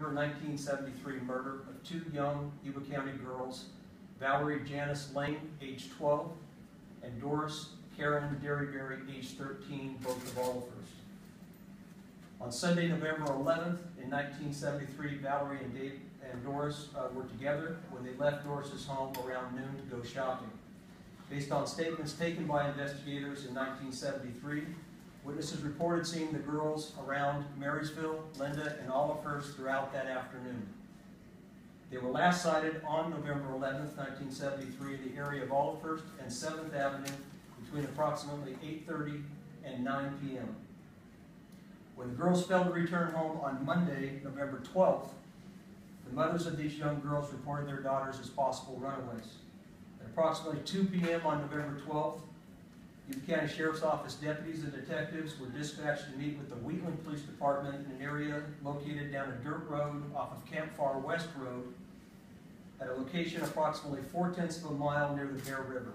1973 murder of two young Yuba County girls, Valerie Janice Lane, age 12, and Doris Karen Derryberry, age 13, both of Olivehurst. On Sunday, November 11th, in 1973, Valerie and Doris were together when they left Doris's home around noon to go shopping. Based on statements taken by investigators in 1973, witnesses reported seeing the girls around Marysville, Linda, and Olivehurst throughout that afternoon. They were last sighted on November 11th, 1973, in the area of Olivehurst and 7th Avenue between approximately 8:30 and 9 p.m. When the girls failed to return home on Monday, November 12th, the mothers of these young girls reported their daughters as possible runaways. At approximately 2 p.m. on November 12th, Yuba County Sheriff's Office deputies and detectives were dispatched to meet with the Wheatland Police Department in an area located down a dirt road off of Campfire West Road at a location approximately 4/10 of a mile near the Bear River.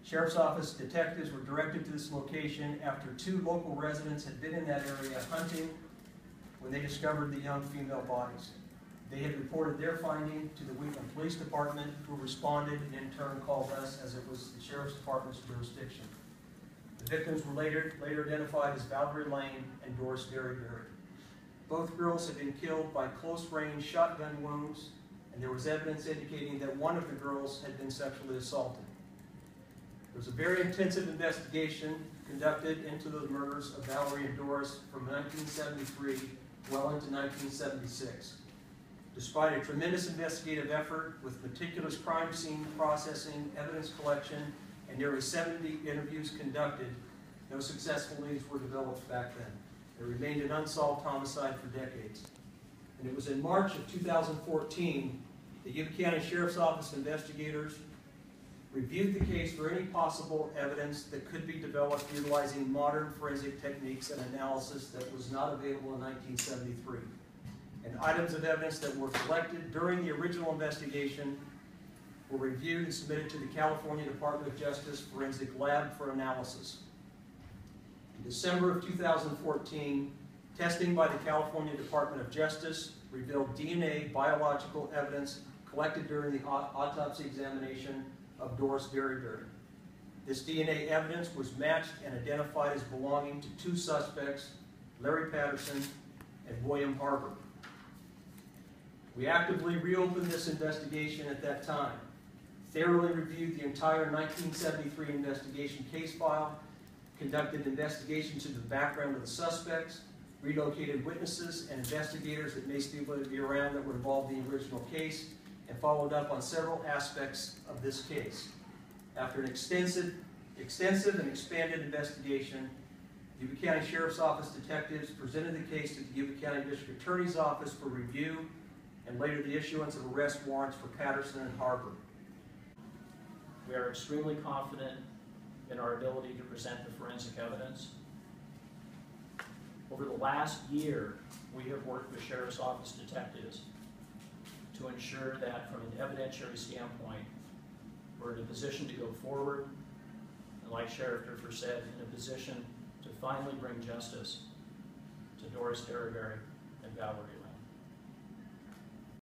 Sheriff's Office detectives were directed to this location after two local residents had been in that area hunting when they discovered the young female bodies. They had reported their finding to the Wheatland Police Department, who responded and in turn called us, as it was the Sheriff's Department's jurisdiction. The victims were later identified as Valerie Lane and Doris Derryberry. Both girls had been killed by close-range shotgun wounds, and there was evidence indicating that one of the girls had been sexually assaulted. There was a very intensive investigation conducted into the murders of Valerie and Doris from 1973 well into 1976. Despite a tremendous investigative effort with meticulous crime scene processing, evidence collection, and nearly 70 interviews conducted, no successful leads were developed back then. There remained an unsolved homicide for decades. And it was in March of 2014 that Yuba County Sheriff's Office investigators reviewed the case for any possible evidence that could be developed utilizing modern forensic techniques and analysis that was not available in 1973. And items of evidence that were collected during the original investigation were reviewed and submitted to the California Department of Justice Forensic Lab for analysis. In December of 2014, testing by the California Department of Justice revealed DNA biological evidence collected during the autopsy examination of Doris Derryberry. This DNA evidence was matched and identified as belonging to two suspects, Larry Patterson and William Harper. We actively reopened this investigation at that time, thoroughly reviewed the entire 1973 investigation case file, conducted investigations into the background of the suspects, relocated witnesses and investigators that may still be around that were involved in the original case, and followed up on several aspects of this case. After an extensive and expanded investigation, Yuba County Sheriff's Office detectives presented the case to the Yuba County District Attorney's Office for review and later the issuance of arrest warrants for Patterson and Harper. We are extremely confident in our ability to present the forensic evidence. Over the last year, we have worked with Sheriff's Office detectives to ensure that from an evidentiary standpoint, we're in a position to go forward, and like Sheriff Durfor said, in a position to finally bring justice to Doris Derryberry and Valerie.